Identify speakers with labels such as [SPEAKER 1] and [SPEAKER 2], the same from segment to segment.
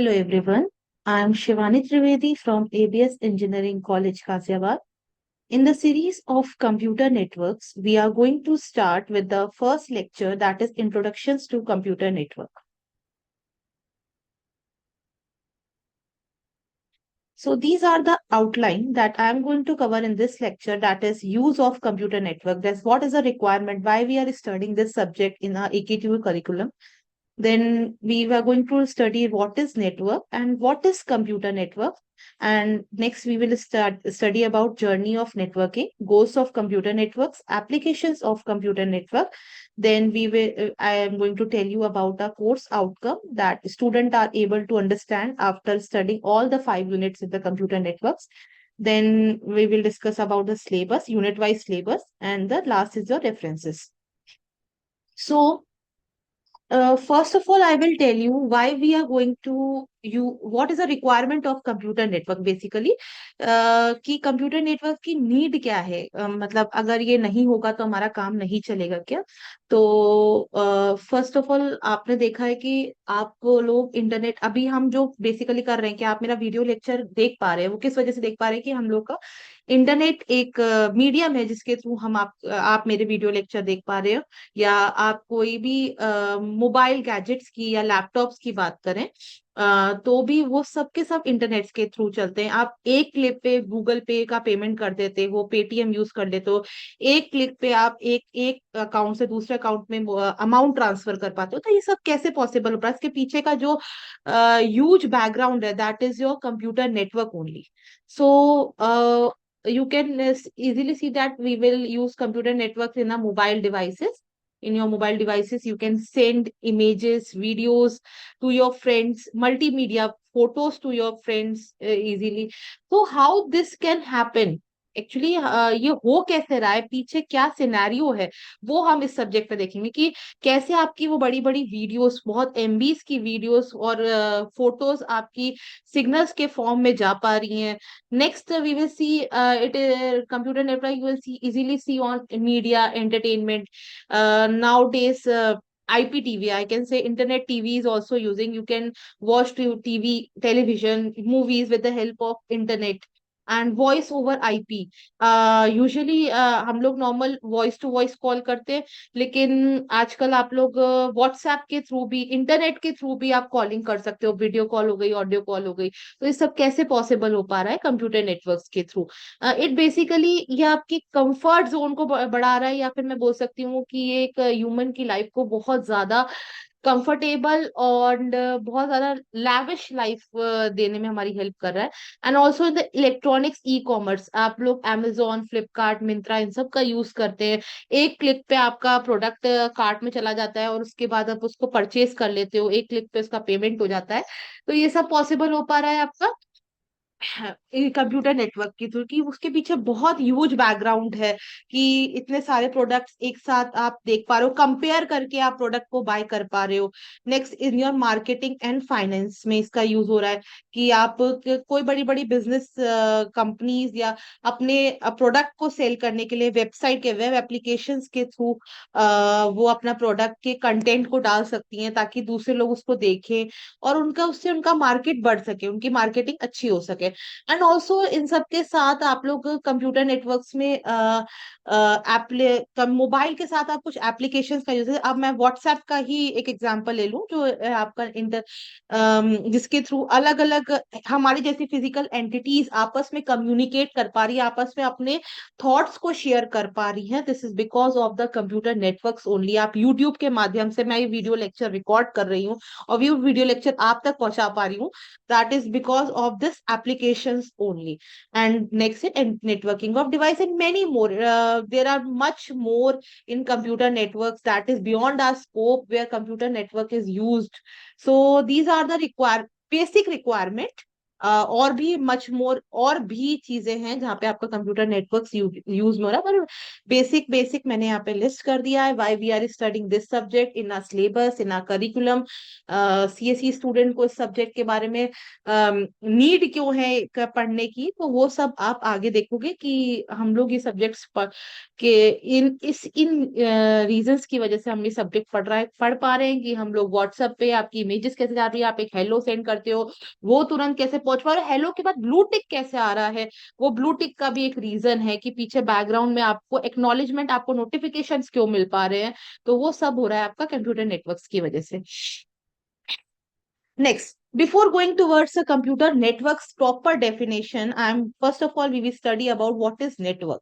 [SPEAKER 1] Hello everyone, I am Shivani Trivedi from ABS Engineering College, Ghaziabad. In the series of computer networks, we are going to start with the first lecture, that is Introductions to Computer Network. So these are the outline that I am going to cover in this lecture, that is use of computer network. That's what is a requirement, why we are studying this subject in our AKTU curriculum. Then we were going to study what is network and what is computer network. And next we will start study about journey of networking, goals of computer networks, applications of computer network. Then I am going to tell you about a course outcome that students are able to understand after studying all the 5 units in the computer networks. Then we will discuss about the syllabus, unit wise syllabus, and the last is your references. So first of all, I will tell you why we are going to you what is the requirement of computer network basically कि computer network की need क्या है मतलब अगर ये नहीं होगा तो हमारा काम नहीं चलेगा क्या। तो फर्स्ट ऑफ ऑल आपने देखा है कि आप लोग इंटरनेट अभी हम जो बेसिकली कर रहे हैं कि आप मेरा वीडियो लेक्चर देख पा रहे हैं वो किस वजह से देख पा रहे हैं कि हम लोग का इंटरनेट एक मीडियम है जिसके थ्रू आप मेरे वीडियो लेक्चर देख पा रहे हो। या आप कोई भी मोबाइल गैजेट्स की या लैपटॉप्स की बात करें तो भी वो सब के सब इंटरनेट के थ्रू चलते हैं। आप एक क्लिक पे गूगल पे का पेमेंट कर देते हो, पेटीएम यूज कर लेते हो, एक क्लिक पे आप एक एक अकाउंट से दूसरे अकाउंट में अमाउंट ट्रांसफर कर पाते हो। तो ये सब कैसे पॉसिबल हो रहा है, इसके पीछे का जो ह्यूज बैकग्राउंड है that is your computer network only. So you can easily see that we will use computer networks in our mobile devices. In your mobile devices you can send images, videos to your friends, multimedia photos to your friends easily. So how this can happen actually ये हो कैसे रहा है, पीछे क्या scenario है, वो हम इस सब्जेक्ट में देखेंगे कि कैसे आपकी वो बड़ी बड़ी वीडियोस, बहुत एमबीज की वीडियोस और फोटोज आपकी सिग्नल्स के फॉर्म में जा पा रही हैं। Next, we will see it computer network. You will see easily see on media entertainment. Nowadays, IPTV, I can say internet TV is also using. You can watch TV, television, movies with the help of internet and voice over IP. Usually हम लोग normal voice to voice call करते हैं, लेकिन आजकल आप लोग WhatsApp के through भी, इंटरनेट के थ्रू भी आप कॉलिंग कर सकते हो, वीडियो कॉल हो गई, ऑडियो कॉल हो गई। तो ये सब कैसे पॉसिबल हो पा रहा है कंप्यूटर नेटवर्क्स के थ्रू। इट बेसिकली ये आपकी कंफर्ट जोन को बढ़ा रहा है, या फिर मैं बोल सकती हूँ कि ये एक ह्यूमन की लाइफ को बहुत ज्यादा कंफर्टेबल और बहुत ज्यादा लैविश लाइफ देने में हमारी हेल्प कर रहा है। And also in the electronics e commerce, आप लोग Amazon, फ्लिपकार्ट, मिंत्रा इन सब का यूज करते हैं। एक क्लिक पे आपका प्रोडक्ट कार्ट में चला जाता है और उसके बाद आप उसको परचेज कर लेते हो, एक क्लिक पे उसका पेमेंट हो जाता है। तो ये सब पॉसिबल हो पा रहा है आपका कंप्यूटर नेटवर्क की थ्रू, कि उसके पीछे बहुत ह्यूज बैकग्राउंड है कि इतने सारे प्रोडक्ट्स एक साथ आप देख पा रहे हो, कंपेयर करके आप प्रोडक्ट को बाय कर पा रहे हो। Next in your marketing and finance में इसका यूज हो रहा है कि आप कोई बड़ी बड़ी बिजनेस कंपनीज या अपने प्रोडक्ट को सेल करने के लिए वेबसाइट के वेब एप्लीकेशंस के थ्रू वो अपना प्रोडक्ट के कंटेंट को डाल सकती हैं ताकि दूसरे लोग उसको देखें और उनका उससे उनका मार्केट बढ़ सके, उनकी मार्केटिंग अच्छी हो सके। एंड ऑल्सो इन सब के साथ आप लोग कंप्यूटर नेटवर्क्स में मोबाइल के साथ आप कुछ एप्लीकेशन का यूज है। अब मैं व्हाट्सएप का ही एक एग्जांपल ले लूं जो आपका जिसके थ्रू अलग अलग हमारी जैसी फिजिकल एंटिटीज आपस में कम्युनिकेट कर पा रही है, आपस में अपने थॉट्स को शेयर कर पा रही है। This is because of the computer networks only. आप यूट्यूब के माध्यम से, मैं ये वीडियो लेक्चर रिकॉर्ड कर रही हूँ और ये वीडियो लेक्चर आप तक पहुंचा पा रही हूँ, that is because of this applications only. And next is networking of device and many more. There are much more in computer networks that is beyond our scope where computer network is used. So these are the basic requirement और भी much more और भी चीजें हैं जहाँ पे आपका computer networks use में हो रहा है, पर बेसिक बेसिक मैंने यहाँ पे लिस्ट कर दिया है। Why we are studying this subject in our syllabus, in our curriculum. CSE student को इस सब्जेक्ट के बारे में नीड क्यों है पढ़ने की, तो वो सब आप आगे देखोगे कि हम लोग ये सब्जेक्ट्स के इन रीजंस की वजह से हम ये सब्जेक्ट पढ़ पा रहे हैं कि हम लोग व्हाट्सएप पे आपकी इमेजेस कैसे जा रही है, आप एक हेलो सेंड करते हो, वो तुरंत कैसे पहुंच पा रहे हो, हेलो के बाद ब्लू टिक कैसे आ रहा है। वो ब्लू टिक का भी एक रीजन है कि पीछे बैकग्राउंड में आपको एक्नॉलेजमेंट, आपको नोटिफिकेशंस क्यों मिल पा रहे हैं, तो वो सब हो रहा है आपका कंप्यूटर नेटवर्क्स की वजह से। Next, before going towards a computer network's proper definition, first of all we will study about what is network.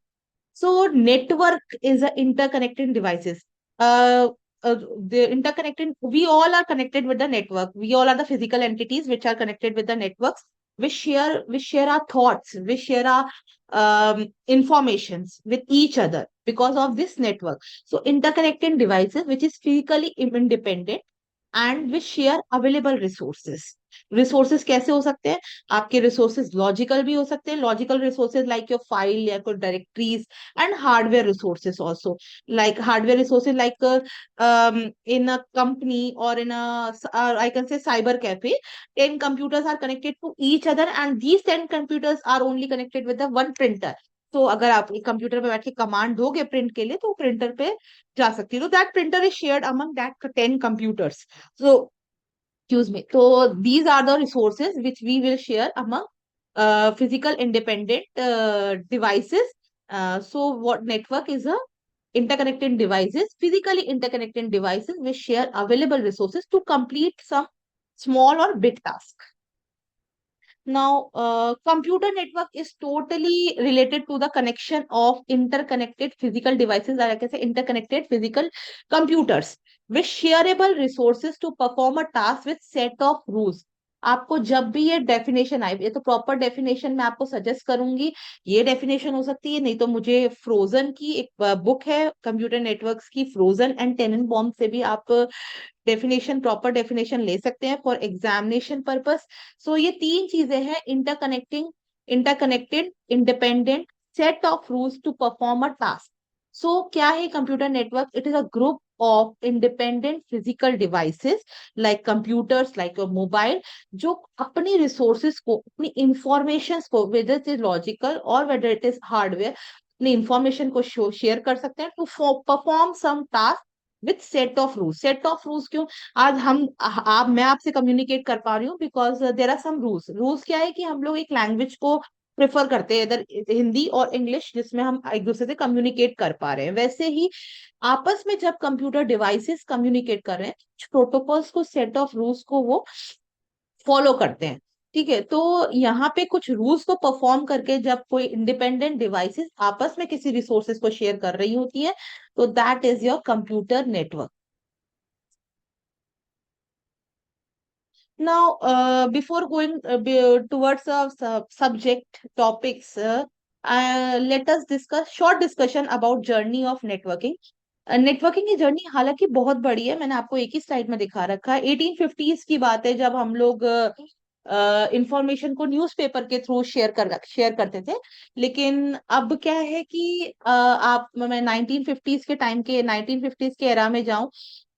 [SPEAKER 1] So network is a interconnected devices. Uh, the interconnected, we all are connected with the network. We all are the physical entities which are connected with the networks. We share our thoughts, we share our informations with each other because of this network. So interconnected devices which is physically independent and which share available resources. Resources कैसे हो सकते हैं? आपके resources logical भी हो सकते हैं, logical resources like your file या कोई directories, and hardware resources also, like hardware resources like in a company और in I can say cyber cafe, 10 computers are connected to each other and these 10 computers are only connected with the one printer. तो अगर आप एक computer पे बैठ के command दोगे print के लिए, तो प्रिंटर पे जा सकती है, तो that printer is shared among that 10 computers. So excuse me, so these are the resources which we will share among physical independent devices. So what network is a interconnected devices, physically interconnected devices which share available resources to complete some small or big task. Now, computer network is totally related to the connection of interconnected physical devices, like I say, interconnected physical computers with shareable resources to perform a task with set of rules. आपको जब भी ये definition आए, ये तो proper definition मैं आपको suggest करूंगी, ये डेफिनेशन हो सकती है, नहीं तो मुझे फ्रोजन की एक बुक है कंप्यूटर नेटवर्क्स की, फ्रोजन एंड टेननबॉम से भी आप डेफिनेशन, प्रॉपर डेफिनेशन ले सकते हैं फॉर एग्जामिनेशन पर्पस। सो ये तीन चीजें हैं, interconnected, independent, set of rules to perform a task. So क्या है computer network? It is a group of independent physical devices like computers, like your mobile, जो अपनी रिसोर्सेज को, अपनी इंफॉर्मेशन को, वेदर इट इज लॉजिकल और whether it is hardware, अपनी information को शेयर कर सकते हैं to perform some task with set of rules. Set of rules क्यों? आज हम आप मैं आपसे कम्युनिकेट कर पा रही हूँ because there are some rules. Rules क्या है कि हम लोग एक लैंग्वेज को प्रेफर करते हैं, इधर हिंदी और इंग्लिश, जिसमें हम एक दूसरे से कम्युनिकेट कर पा रहे हैं। वैसे ही आपस में जब कंप्यूटर डिवाइसेस कम्युनिकेट कर रहे हैं, प्रोटोकॉल्स को, सेट ऑफ रूल्स को वो फॉलो करते हैं। ठीक है, तो यहाँ पे कुछ रूल्स को परफॉर्म करके जब कोई इंडिपेंडेंट डिवाइसेस आपस में किसी रिसोर्सेज को शेयर कर रही होती है, तो that is your computer network. Now, before going towards subject topics, let us discuss short discussion about journey of networking. Networking की जर्नी हालांकि बहुत बड़ी है, मैंने आपको एक ही स्लाइड में दिखा रखा है। 1850s की बात है जब हम लोग इंफॉर्मेशन को न्यूज़पेपर के थ्रू शेयर करते थे। लेकिन अब क्या है कि आप, मैं 1950s के टाइम के, 1950s के एरा में जाऊं,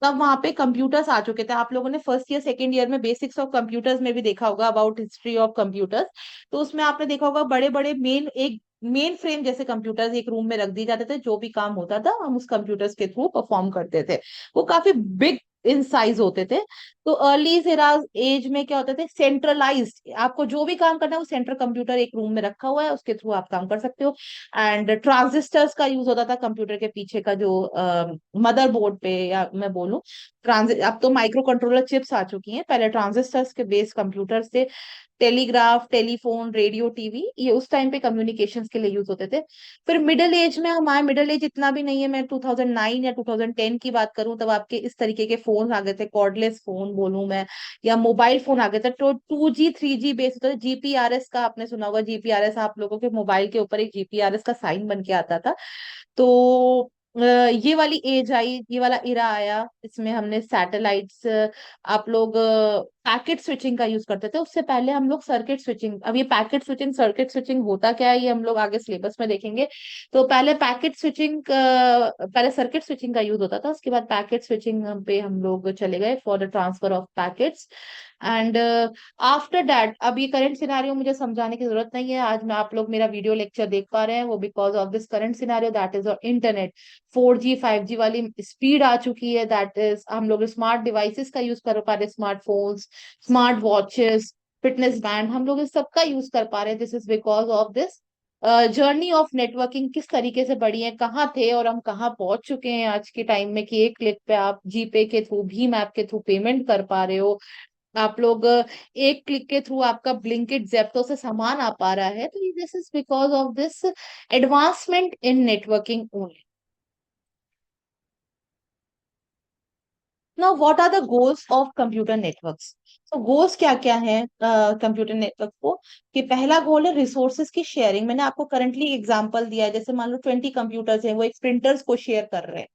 [SPEAKER 1] तब वहां पे कंप्यूटर्स आ चुके थे। आप लोगों ने फर्स्ट ईयर सेकेंड ईयर में बेसिक्स ऑफ कंप्यूटर्स में भी देखा होगा, अबाउट हिस्ट्री ऑफ कंप्यूटर्स। तो उसमें आपने देखा होगा बड़े बड़े मेन फ्रेम जैसे कंप्यूटर्स एक रूम में रख दिए जाते थे, जो भी काम होता था हम उस कंप्यूटर्स के थ्रू परफॉर्म करते थे। वो काफी बिग इन साइज होते थे। तो अर्ली एज में क्या होते थे, सेंट्रलाइज्ड, आपको जो भी काम करना है वो सेंट्रल कंप्यूटर एक रूम में रखा हुआ है, उसके थ्रू आप काम कर सकते हो। एंड ट्रांजिस्टर्स का यूज होता था कंप्यूटर के पीछे का जो मदरबोर्ड पे, या मैं बोलूं ट्रांजिट, अब तो माइक्रो कंट्रोलर चिप्स आ चुकी हैं, पहले ट्रांजिस्टर्स के बेस कंप्यूटर से टेलीग्राफ, टेलीफोन, रेडियो, टीवी, ये उस टाइम पे कम्युनिकेशंस के लिए यूज होते थे। फिर मिडिल एज में, हमारे मिडिल एज इतना भी नहीं है, मैं 2009 या 2010 की बात करूं, तब आपके इस तरीके के फोन आ गए थे, कॉर्डलेस फोन बोलूं मैं, या मोबाइल फोन आ गए थे। तो 2G 3G बेस होता था। जीपीआरएस का आपने सुना होगा, जीपीआरएस आप लोगों के मोबाइल के ऊपर एक जीपीआरएस का साइन बन के आता था। तो ये वाली एज आई, ये वाला इरा आया, इसमें हमने सैटेलाइट्स, आप लोग पैकेट स्विचिंग का यूज करते थे। उससे पहले हम लोग सर्किट स्विचिंग, अब ये पैकेट स्विचिंग सर्किट स्विचिंग होता क्या है ये हम लोग आगे सिलेबस में देखेंगे। तो पहले पैकेट स्विचिंग, पहले सर्किट स्विचिंग का यूज होता था, उसके बाद पैकेट स्विचिंग पे हम लोग चले गए for the transfer of packets. And after that, अब ये करंट सिनारियो मुझे समझाने की जरूरत नहीं है, आज मैं आप लोग मेरा वीडियो लेक्चर देख पा रहे हैं वो because of this current scenario, that is internet. 4G 5G वाली स्पीड आ चुकी है, दैट इज हम लोग स्मार्ट डिवाइसेस का यूज कर पा रहे हैं, smartphones, smart watches, fitness band, हम लोग इस सब का यूज कर पा रहे हैं। This is because of this journey of networking किस तरीके से बढ़ी है, कहाँ थे और हम कहाँ पहुंच चुके हैं आज के टाइम में, कि एक क्लिक पे आप जीपे के थ्रू, भीम ऐप के थ्रू पेमेंट कर पा रहे हो। आप लोग एक क्लिक के थ्रू आपका ब्लिंकिट जेप्टो से सामान आ पा रहा है। तो this is because of this advancement in networking only. Now what are the goals of computer networks. तो गोल्स क्या क्या है कंप्यूटर नेटवर्क को, कि पहला गोल है रिसोर्सेज की शेयरिंग। मैंने आपको करंटली एग्जांपल दिया है, जैसे मान लो 20 कंप्यूटर्स हैं, वो एक प्रिंटर्स को शेयर कर रहे हैं।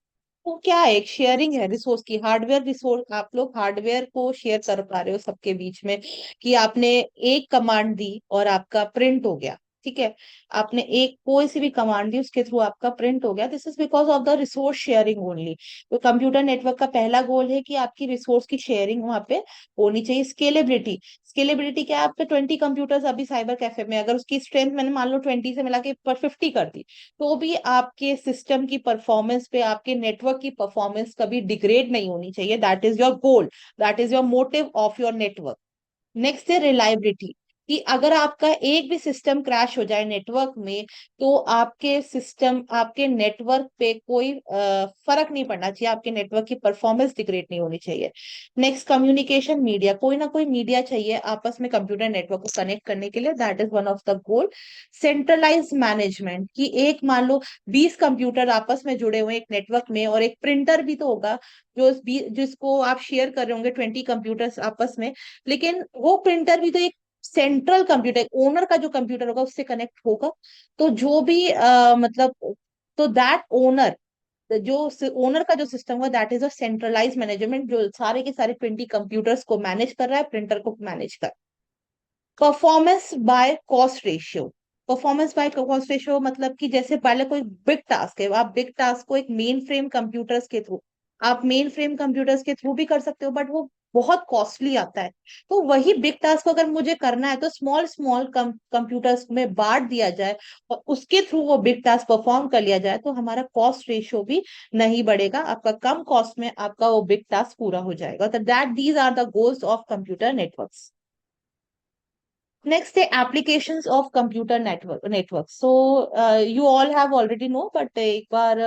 [SPEAKER 1] तो क्या है, एक शेयरिंग है रिसोर्स की, हार्डवेयर रिसोर्स, आप लोग हार्डवेयर को शेयर कर पा रहे हो सबके बीच में, कि आपने एक कमांड दी और आपका प्रिंट हो गया। ठीक है, आपने एक कोई सी भी कमांड दी, उसके थ्रू आपका प्रिंट हो गया। This is because of the resource sharing only. तो कंप्यूटर नेटवर्क का पहला गोल है कि आपकी रिसोर्स की शेयरिंग वहां पे होनी चाहिए। स्केलेबिलिटी, स्केलेबिलिटी क्या है, आपके 20 कंप्यूटर्स अभी साइबर कैफे में, अगर उसकी स्ट्रेंथ मैंने मान लो 20 से मिला के पर 50 कर दी, तो भी आपके सिस्टम की परफॉर्मेंस पे, आपके नेटवर्क की परफॉर्मेंस कभी डिग्रेड नहीं होनी चाहिए। That is your goal, that is your motive of your network. Next है रिलायबिलिटी, कि अगर आपका एक भी सिस्टम क्रैश हो जाए नेटवर्क में, तो आपके सिस्टम, आपके नेटवर्क पे कोई फर्क नहीं पड़ना चाहिए, आपके नेटवर्क की परफॉर्मेंस डिग्रेड नहीं होनी चाहिए। नेक्स्ट कम्युनिकेशन मीडिया, कोई ना कोई मीडिया चाहिए आपस में कंप्यूटर नेटवर्क को कनेक्ट करने के लिए, that is one of the goal. Centralize management, कि एक मान लो 20 कंप्यूटर आपस में जुड़े हुए एक नेटवर्क में, और एक प्रिंटर भी तो होगा जिसको आप शेयर कर रहे होंगे 20 कंप्यूटर्स आपस में, लेकिन वो प्रिंटर भी तो एक सेंट्रल कंप्यूटर, ओनर का जो कंप्यूटर होगा उससे कनेक्ट होगा। तो जो भी मतलब, तो दैट ओनर, जो ओनर का जो सिस्टम होगा, that is a centralize management, जो सारे के सारे 20 कंप्यूटर्स को मैनेज कर रहा है, प्रिंटर को मैनेज कर। Performance by cost ratio, performance by cost ratio मतलब कि जैसे पहले कोई बिग टास्क है, आप बिग टास्क को एक मेन फ्रेम कंप्यूटर्स के थ्रू, आप मेन फ्रेम कंप्यूटर्स के थ्रू भी कर सकते हो, बट वो बहुत कॉस्टली आता है। तो वही बिग टास्क को अगर मुझे करना है, तो स्मॉल स्मॉल कंप्यूटर्स में बांट दिया जाए और उसके थ्रू वो बिग टास्क परफॉर्म कर लिया जाए, तो हमारा कॉस्ट रेशियो भी नहीं बढ़ेगा, आपका कम कॉस्ट में आपका वो बिग टास्क पूरा हो जाएगा। तो that these are the goals of computer networks. Next है applications of computer network. So you all have already know, but एक बार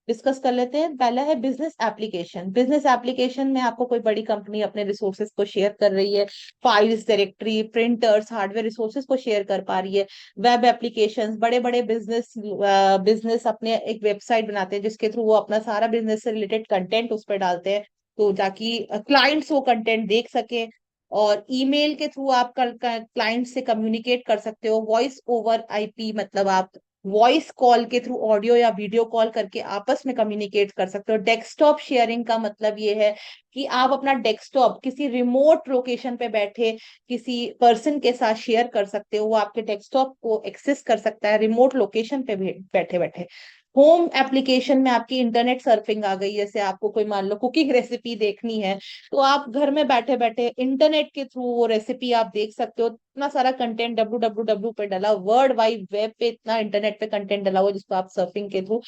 [SPEAKER 1] डिस्कस कर लेते हैं। पहला है बिजनेस एप्लीकेशन। बिजनेस एप्लीकेशन में आपको कोई बड़ी कंपनी अपने रिसोर्सेज को शेयर कर रही है, files, directory, printers, hardware resources को शेयर कर पा रही है। वेब एप्लीकेशंस, बड़े बड़े बिजनेस बिजनेस अपने एक वेबसाइट बनाते हैं जिसके थ्रू वो अपना सारा बिजनेस से रिलेटेड कंटेंट उस पर डालते हैं, तो ताकि क्लाइंट्स वो कंटेंट देख सके। और ईमेल के थ्रू आप क्लाइंट से कम्युनिकेट कर सकते हो। वॉइस ओवर आईपी मतलब आप वॉइस कॉल के थ्रू, ऑडियो या वीडियो कॉल करके आपस में कम्युनिकेट कर सकते हो। डेस्कटॉप शेयरिंग का मतलब ये है कि आप अपना डेस्कटॉप किसी रिमोट लोकेशन पे बैठे किसी पर्सन के साथ शेयर कर सकते हो, वो आपके डेस्कटॉप को एक्सेस कर सकता है रिमोट लोकेशन पे बैठे बैठे। होम एप्लीकेशन में आपकी इंटरनेट सर्फिंग आ गई, जैसे आपको कोई मान लो कुकिंग रेसिपी देखनी है, तो आप घर में बैठे बैठे इंटरनेट के थ्रू वो रेसिपी आप देख सकते हो। इतना सारा कंटेंट www पे डला, वर्ल्ड वाइड वेब पे इतना इंटरनेट पे कंटेंट डला हुआ जिसको आप सर्फिंग के थ्रू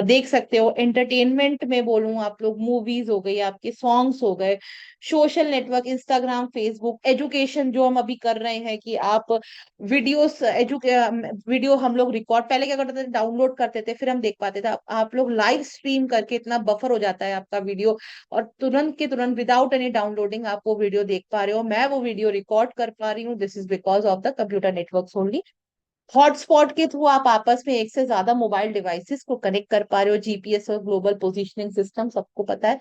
[SPEAKER 1] देख सकते हो। एंटरटेनमेंट में बोलूं, आप लोग मूवीज हो गई, आपके सॉन्ग्स हो गए। Social network, Instagram, Facebook. Education जो हम अभी कर रहे हैं, कि आप वीडियोस वीडियो हम लोग रिकॉर्ड, पहले क्या करते थे, डाउनलोड करते थे फिर हम देख पाते थे, आप लोग लाइव स्ट्रीम करके इतना बफर हो जाता है आपका वीडियो, और तुरंत के तुरंत विदाउट एनी डाउनलोडिंग आप वो वीडियो देख पा रहे हो, मैं वो वीडियो रिकॉर्ड कर पा रही हूँ। This is because of the computer network only. Hotspot के थ्रू आप आपस में एक से ज्यादा मोबाइल डिवाइसेस को कनेक्ट कर पा रहे हो। जीपीएस और ग्लोबल पोजीशनिंग सिस्टम सबको पता है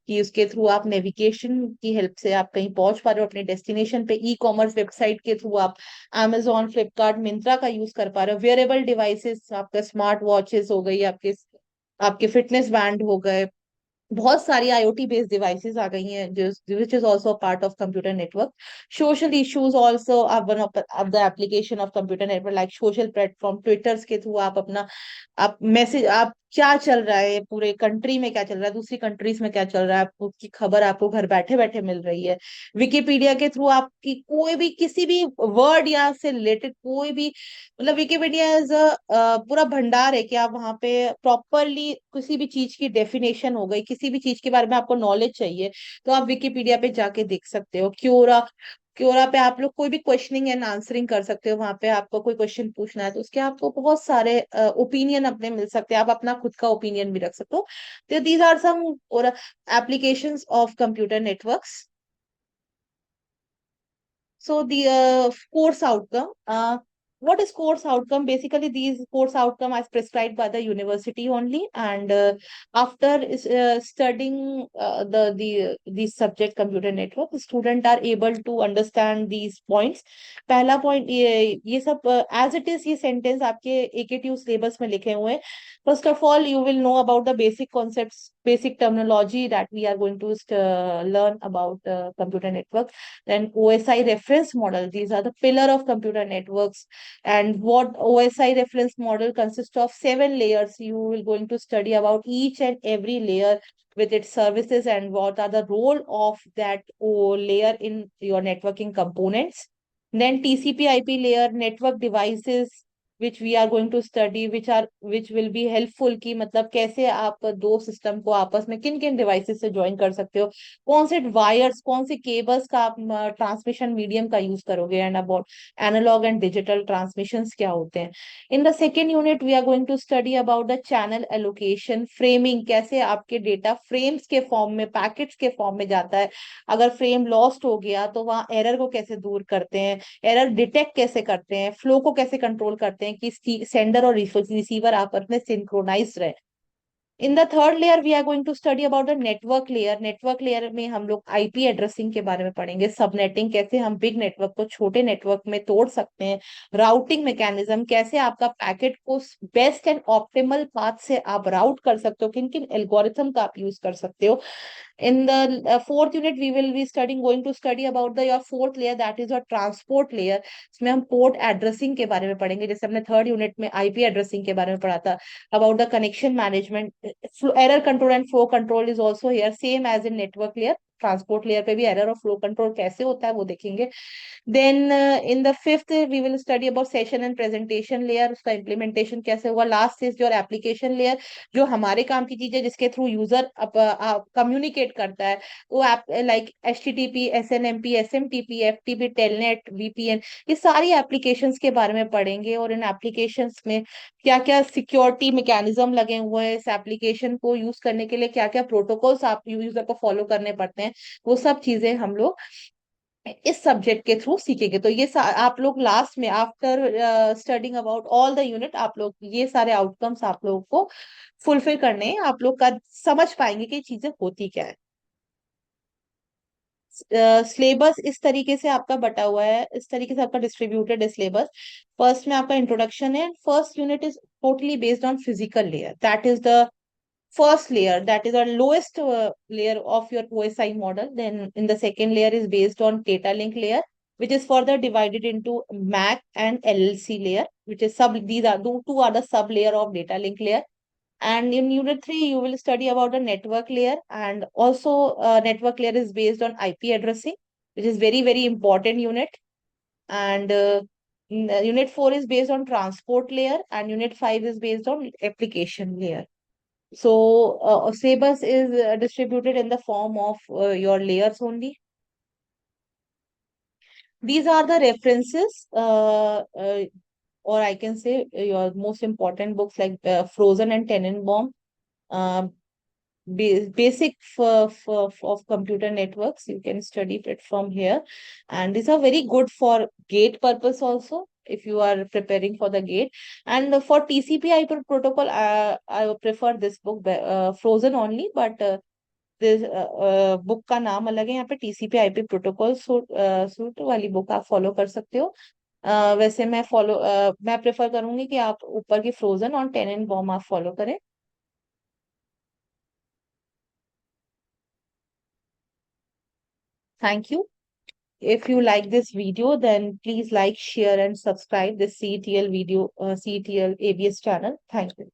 [SPEAKER 1] कि उसके थ्रू आप नेविगेशन की हेल्प से आप कहीं पहुंच पा रहे हो अपने डेस्टिनेशन पे। ई कॉमर्स वेबसाइट के थ्रू आप Amazon, फ्लिपकार्ट, मिंत्रा का यूज कर पा रहे हो। वेयरेबल डिवाइसेस, आपका स्मार्ट वॉचेस हो गई, आपके आपके फिटनेस बैंड हो गए, बहुत सारी आईओटी बेस्ड डिवाइसेस आ गई हैं जो which is also part of computer network. Social issues also are one of the application of computer network, like social platform Twitters के थ्रू आप अपना, आप मैसेज, आप क्या चल रहा है पूरे कंट्री में, क्या चल रहा है दूसरी कंट्रीज में, क्या चल रहा है, आपको की खबर आपको घर बैठे बैठे मिल रही है. विकिपीडिया के थ्रू आपकी कोई भी किसी भी वर्ड या से रिलेटेड कोई भी, मतलब विकिपीडिया इज पूरा भंडार है कि आप वहां पे प्रॉपरली किसी भी चीज की डेफिनेशन हो गई, किसी भी चीज के बारे में आपको नॉलेज चाहिए, तो आप विकिपीडिया पे जाके देख सकते हो. क्योरा, क्योरा पे आप लोग कोई भी क्वेश्चनिंग एंड आंसरिंग कर सकते हो. वहां पे आपको कोई क्वेश्चन पूछना है तो उसके आपको बहुत सारे ओपिनियन अपने मिल सकते हैं, आप अपना खुद का ओपिनियन भी रख सकते हो. तो दीज आर सम और applications of computer networks. So the course outcome. What is course outcome? Basically, these course outcome are prescribed by the university only, and after studying the subject computer network, student are able to understand these points. पहला point ये सब as it is ये sentence आपके AKTU syllabus में लिखे हुए हैं. First of all, you will know about the basic concepts, basic terminology that we are going to learn about computer network. Then OSI reference model, these are the pillar of computer networks. And what OSI reference model consists of 7 layers. You will going to study about each and every layer with its services and what are the role of that layer in your networking components. Then TCP IP layer, network devices which we are going to study, which will be helpful कि मतलब कैसे आप दो system को आपस में किन किन डिवाइसेस से ज्वाइन कर सकते हो, कौन से वायर्स, कौन से केबल्स का आप ट्रांसमिशन मीडियम का यूज करोगे, and about analog and digital transmissions क्या होते हैं. In the second unit we are going to study about the channel allocation, framing, कैसे आपके डेटा फ्रेम्स के फॉर्म में, पैकेट्स के फॉर्म में जाता है. अगर फ्रेम लॉस्ट हो गया तो वहां एरर को कैसे दूर करते हैं, एरर डिटेक्ट कैसे करते हैं, फ्लो को कैसे कंट्रोल करते हैं कि सेंडर और रिसीवर आपस में सिंक्रोनाइज रहे. In the third layer we are going to study about the network layer. Network layer में हम लोग आईपी एड्रेसिंग के बारे में पढ़ेंगे, सबनेटिंग, कैसे हम बिग नेटवर्क को छोटे नेटवर्क में तोड़ सकते हैं, राउटिंग मैकेनिज्म, कैसे आपका पैकेट को बेस्ट एंड ऑप्टिमल पाथ से आप राउट कर सकते हो, किन किन एल्गोरिथम का आप यूज कर सकते हो. In the fourth unit, we will be going to study about the your fourth layer, that is your transport layer. इसमें हम पोर्ट एड्रेसिंग के बारे में पढ़ेंगे, जैसे हमने थर्ड यूनिट में आईपी एड्रेसिंग के बारे में पढ़ा था. About the connection management, error control and flow control is also here, same as in network layer. Transport layer पे भी एरर और फ्लो कंट्रोल कैसे होता है वो देखेंगे. Then in the fifth we will study about session and presentation layer, उसका implementation कैसे हुआ. Last is your application layer, जो हमारे काम की चीज है, जिसके थ्रू यूजर कम्युनिकेट करता है. वो app like HTTP, SNMP, SMTP, FTP, telnet, VPN, ये सारी एप्लीकेशंस के बारे में पढ़ेंगे. और इन एप्लीकेशंस में क्या क्या सिक्योरिटी मैकेनिज्म लगे हुए हैं, इस एप्लीकेशन को यूज करने के लिए क्या क्या प्रोटोकॉल्स आप यूजर को फॉलो करने पड़ते हैं, वो सब चीजें हम लोग इस सब्जेक्ट के थ्रू सीखेंगे. तो ये आप लोग लास्ट में after studying about all the unit, आप लोग ये सारे आउटकम्स आप लोगों को फुलफिल करने हैं, आप लोग का समझ पाएंगे कि चीजें होती क्या है. सिलेबस इस तरीके से आपका बटा हुआ है, इस तरीके से आपका डिस्ट्रीब्यूटेड है सिलेबस. फर्स्ट में आपका इंट्रोडक्शन है. First unit is totally based on physical layer, that is the first layer, that is our lowest layer of your OSI model. Then in the second layer is based on data link layer, which is further divided into MAC and LLC layer, which is sub, these are two are the sub layer of data link layer. And in unit 3 you will study about the network layer, and also network layer is based on IP addressing, which is very very important unit. And unit 4 is based on transport layer, and unit 5 is based on application layer. So syllabus is distributed in the form of your layers only. These are the references, or I can say your most important books like Frozen and Tenenbaum, uh, basic of computer networks. You can study it from here, and these are very good for gate purpose also, if you are preparing for the gate. And for TCP/IP protocol, I prefer this book, Frozen only, but this book का नाम अलग है. यहाँ पे TCP/IP protocol suit वाली book आप follow कर सकते हो. वैसे मैं प्रेफर करूंगी कि आप ऊपर की फ्रोजन और टेनेंबॉम आप फॉलो करें. Thank you. If you like this video, then please like, share, and subscribe this CETL video, CETL ABS channel. Thank you.